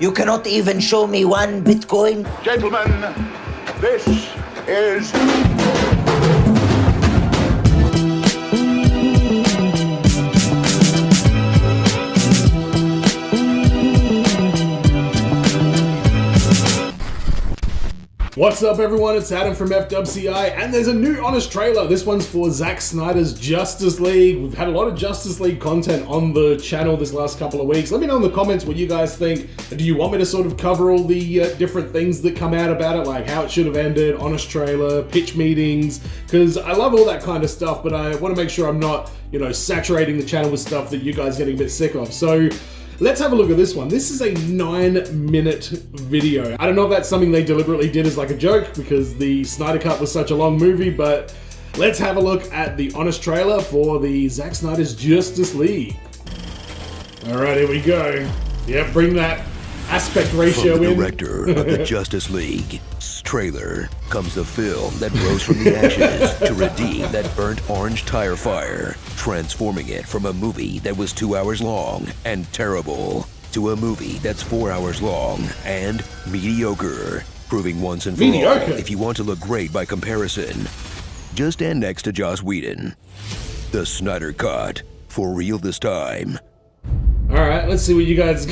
You cannot even show me one Bitcoin? Gentlemen, this is... What's up, everyone? It's Adam from FWCI, and there's a new Honest trailer. This one's for Zack Snyder's Justice League. We've had a lot of Justice League content on the channel this last couple of weeks. Let me know in the comments what you guys think. Do you want me to sort of cover all the different things that come out about it, like how it should have ended, Honest trailer, pitch meetings? Because I love all that kind of stuff, but I want to make sure I'm not, saturating the channel with stuff that you guys are getting a bit sick of. So let's have a look at this one. This is a 9-minute video. I don't know if that's something they deliberately did as like a joke because the Snyder Cut was such a long movie, but let's have a look at the Honest trailer for the Zack Snyder's Justice League. All right, here we go. Yeah, bring that aspect ratio from the in. director of the Justice League's trailer comes the film that rose from the ashes to redeem that burnt orange tire fire, transforming it from a movie that was 2 hours long and terrible to a movie that's 4 hours long and mediocre, proving once and for all, if you want to look great by comparison, just stand next to Joss Whedon. The Snyder Cut, for real this time. Alright, let's see what you guys...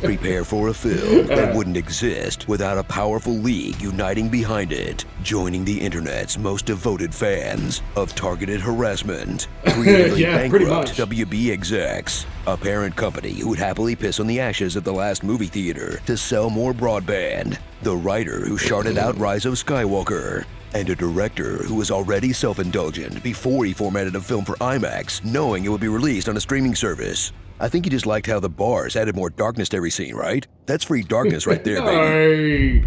Prepare for a film that wouldn't exist without a powerful league uniting behind it, joining the internet's most devoted fans of targeted harassment, creatively bankrupt WB execs, a parent company who'd happily piss on the ashes of the last movie theater to sell more broadband, the writer who charted out Rise of Skywalker, and a director who was already self-indulgent before he formatted a film for IMAX, knowing it would be released on a streaming service. I think he just liked how the bars added more darkness to every scene, right? That's free darkness right there, baby.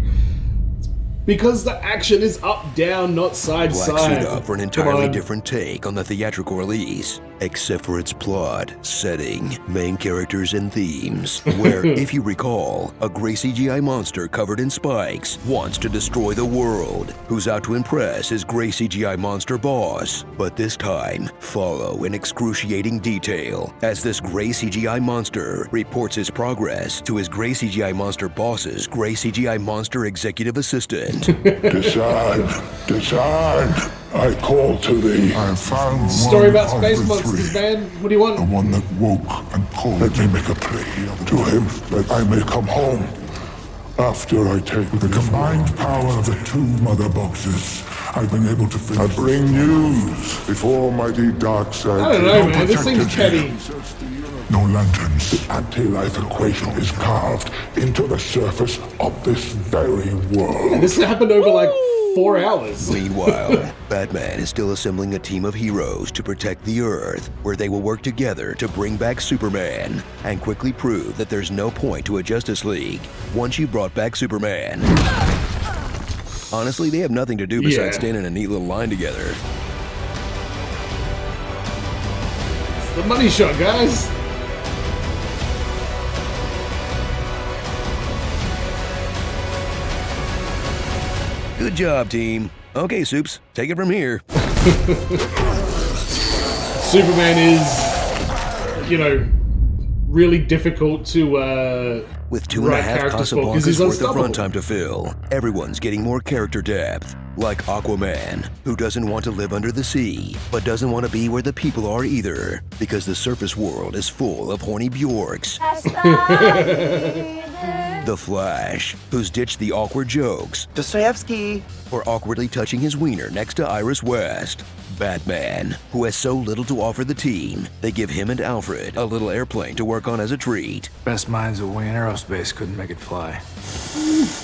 Because the action is up, down, not side, Black side. suit up for an entirely different take on the theatrical release, except for its plot, setting, main characters, and themes, where, if you recall, a gray CGI monster covered in spikes wants to destroy the world, who's out to impress his gray CGI monster boss. But this time, follow in excruciating detail as this gray CGI monster reports his progress to his gray CGI monster boss's gray CGI monster executive assistant. Decide. I call to thee. I have found Story one about of space the monsters, three, man. What do you want? the one that woke and called. Let me make a plea to him that I may come home after I take With the combined power of the two mother boxes, I've been able to finish. I bring news before mighty Darkseid. I don't know, man. This thing's petty. No lanterns. The anti-life equation is carved into the surface of this very world. This happened over like 4 hours. Meanwhile, Batman is still assembling a team of heroes to protect the Earth, where they will work together to bring back Superman, and quickly prove that there's no point to a Justice League once you brought back Superman. Honestly, they have nothing to do besides stand in a neat little line together. The money shot, guys. Good job, team. Okay, Soups, take it from here. Superman is, really difficult to with 2.5 Casablancas worth of unstoppable. runtime to fill, everyone's getting more character depth. Like Aquaman, who doesn't want to live under the sea, but doesn't want to be where the people are either, because the surface world is full of horny Bjorks. The Flash, who's ditched the awkward jokes Dostoevsky. for awkwardly touching his wiener next to Iris West. Batman, who has so little to offer the team, they give him and Alfred a little airplane to work on as a treat. Best minds away in aerospace couldn't make it fly.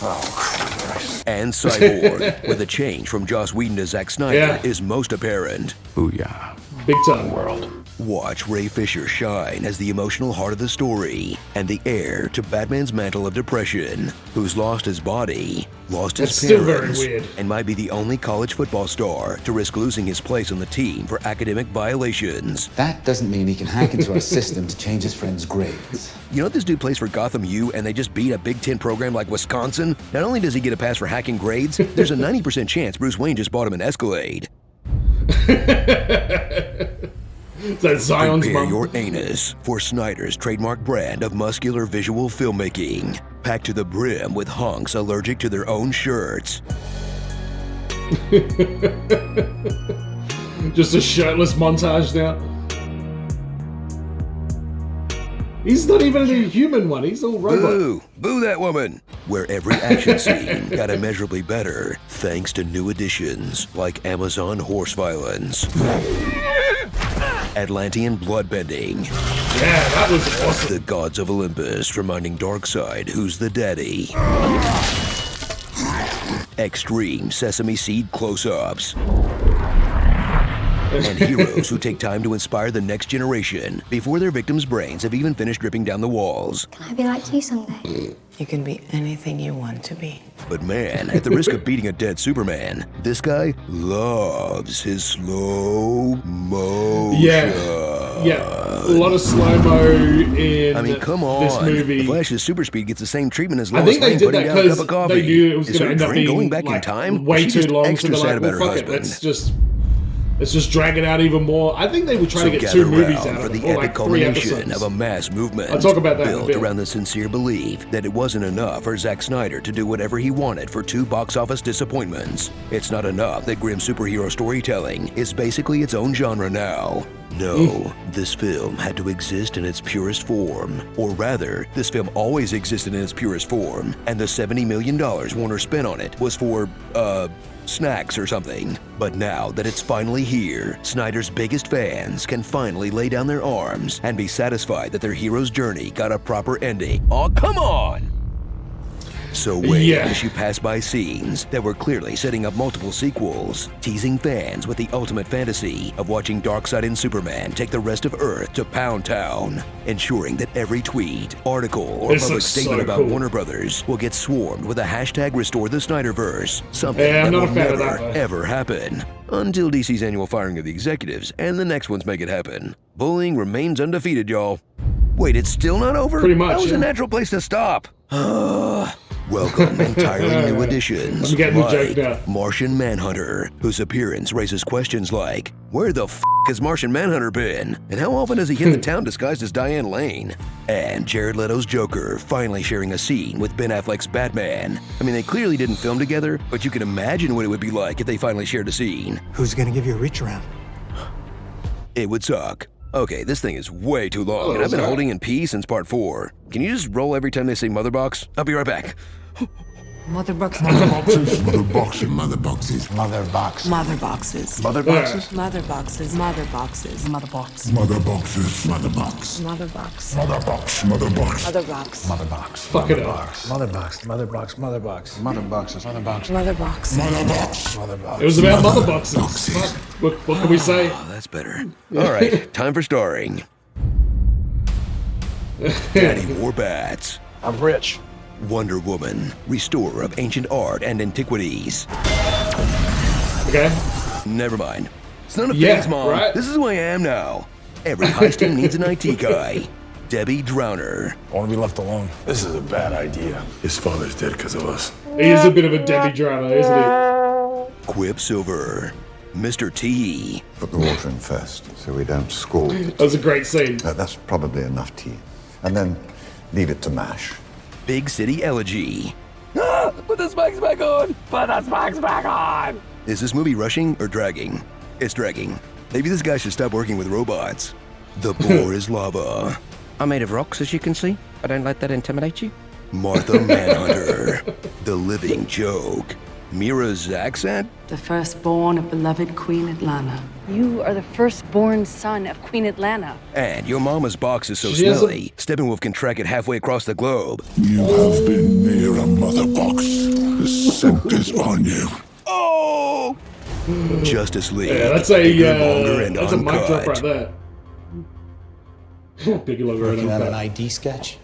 Oh, Christ. And Cyborg, where the change from Joss Whedon to Zack Snyder is most apparent. Booyah. Big time. World. Watch Ray Fisher shine as the emotional heart of the story and the heir to Batman's mantle of depression, who's lost his body, lost his still parents, very weird. and might be the only college football star to risk losing his place on the team for academic violations. That doesn't mean he can hack into our system to change his friend's grades. You know this dude plays for Gotham U and they just beat a Big Ten program like Wisconsin? Not only does he get a pass for hacking grades, there's a 90% chance Bruce Wayne just bought him an Escalade. That's Zion's Prepare mom. your anus for Snyder's trademark brand of muscular visual filmmaking, packed to the brim with hunks allergic to their own shirts. Just a shirtless montage now. He's not even a human one. He's all robot. Boo! Boo that woman! Where every action scene got immeasurably better thanks to new additions like Amazon horse violence, Atlantean bloodbending, Yeah, that was awesome. the gods of Olympus reminding Darkseid who's the daddy, extreme sesame seed close-ups, and heroes who take time to inspire the next generation before their victims' brains have even finished dripping down the walls. Can I be like you someday? You can be anything you want to be. But man, at the risk of beating a dead Superman, this guy loves his slow motion. Yeah, a lot of slow-mo in I mean, come on. this movie. The Flash's super speed gets the same treatment as I Lois think they Lane did putting that down a cup because of coffee. they knew it was Is going to her end up dream being going back like, in time? way Or is she too just long. So extra they're sad like, about well, her fuck it, husband. let's just drag it out even more. I think they were trying So to get gather 2 movies round out for of the it, or epic like 3 culmination episodes. of a mass movement I'll talk about that in a built bit. around the sincere belief that it wasn't enough for Zack Snyder to do whatever he wanted for 2 box office disappointments. It's not enough that grim superhero storytelling is basically its own genre now. No, this film had to exist in its purest form. Or rather, this film always existed in its purest form, and the $70 million Warner spent on it was for, snacks or something. But now that it's finally here, Snyder's biggest fans can finally lay down their arms and be satisfied that their hero's journey got a proper ending. Oh, come on! So wait as you pass by scenes that were clearly setting up multiple sequels, teasing fans with the ultimate fantasy of watching Darkseid and Superman take the rest of Earth to Pound Town, ensuring that every tweet, article, or This public looks statement so about cool. Warner Brothers will get swarmed with a hashtag Restore the Snyderverse, something Yeah, I'm that not will a fan of never, that, though. ever happen. Until DC's annual firing of the executives and the next ones make it happen. Bullying remains undefeated, y'all. Wait, it's still not over? Pretty much, That was yeah. a natural place to stop. Welcome entirely new additions I'm getting the joke like now. Martian Manhunter, whose appearance raises questions like, where the f*** has Martian Manhunter been? And how often has he hit the town disguised as Diane Lane? And Jared Leto's Joker finally sharing a scene with Ben Affleck's Batman. I mean, they clearly didn't film together, but you can imagine what it would be like if they finally shared a scene. Who's gonna give you a reach around? It would suck. Okay, this thing is way too long, and I've been sorry. holding in P since part 4. Can you just roll every time they say mother box? I'll be right back. Mother box. Mother boxes, mother boxes, mother boxes, Mother box. Mother boxes. Mother boxes? Mother boxes. Mother boxes. Mother box. mother boxes, mother box, Mother box. mother box, mother box. Mother box. Mother box. Fuck it up. Mother box. Mother box. Mother box. Mother boxes. Mother box. Mother box. Mother box. Mother box. It was about Mother mother boxes. boxes. Fuck. What can we say? Oh, that's better. All right, time for starring. Daddy Warbats. I'm rich. Wonder Woman, restorer of ancient art and antiquities. Okay. Never mind. It's none of Yeah, things, Mom. right. This is who I am now. Every heist team needs an IT guy. Debbie Drowner. I want to be left alone. This is a bad idea. His father's dead because of us. He is a bit of a Debbie drama, isn't he? Quipsilver. Mr. T. Put the water in first, so we don't scald it. That was a great scene. That's probably enough tea. And then leave it to mash. Big City Elegy. Put the spikes back on! Put the spikes back on! Is this movie rushing or dragging? It's dragging. Maybe this guy should stop working with robots. The Boar is Lava. I'm made of rocks, as you can see. I don't let that intimidate you. Martha Manhunter. The Living Joke. Mira's accent? The firstborn of beloved Queen Atlanta. You are the firstborn son of Queen Atlanta. And your mama's box is so She has a- smelly, Steppenwolf can track it halfway across the globe. You have been near a mother box. The scent is on you. Oh! Justice League. Yeah, that's bigger, longer, and that's a mic drop uncut. right there. Bigger, longer, and Working on an uncut. ID sketch?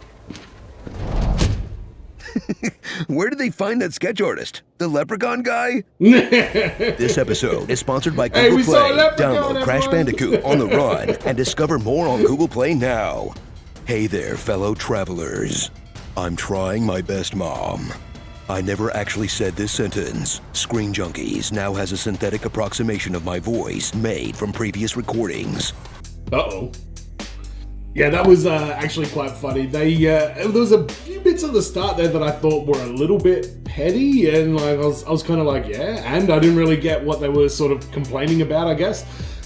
Where did they find that sketch artist? The Leprechaun guy? This episode is sponsored by Hey, Google we saw a Play. leprechaun, Download Crash everyone. Bandicoot on the run and discover more on Google Play now. Hey there, fellow travelers. I'm trying my best, Mom. I never actually said this sentence. Screen Junkies now has a synthetic approximation of my voice made from previous recordings. Uh-oh. Yeah, that was actually quite funny. There was a few bits at the start there that I thought were a little bit petty, and like I was kind of like, yeah, and I didn't really get what they were sort of complaining about, I guess.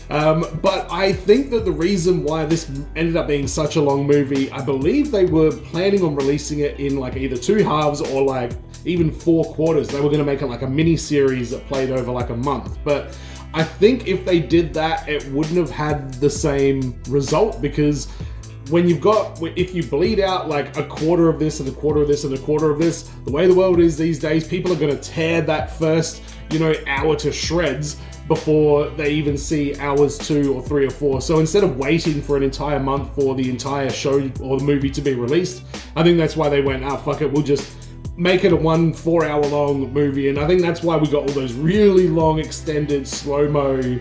But I think that the reason why this ended up being such a long movie, I believe they were planning on releasing it in like either 2 halves or like even 4 quarters. They were going to make it like a mini series that played over like a month, but I think if they did that, it wouldn't have had the same result, because when if you bleed out like a quarter of this and a quarter of this and a quarter of this, the way the world is these days, people are going to tear that first, hour to shreds before they even see hours 2 or 3 or 4. So instead of waiting for an entire month for the entire show or the movie to be released, I think that's why they went, fuck it, we'll just make it a 4 hour long movie. And I think that's why we got all those really long extended slow-mo,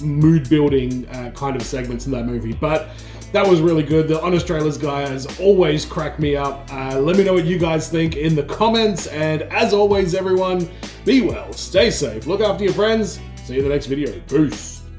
mood building kind of segments in that movie. But that was really good. The Honest Trailers guy has always cracked me up. Let me know what you guys think in the comments. And as always, everyone, be well, stay safe, look after your friends. See you in the next video. Peace.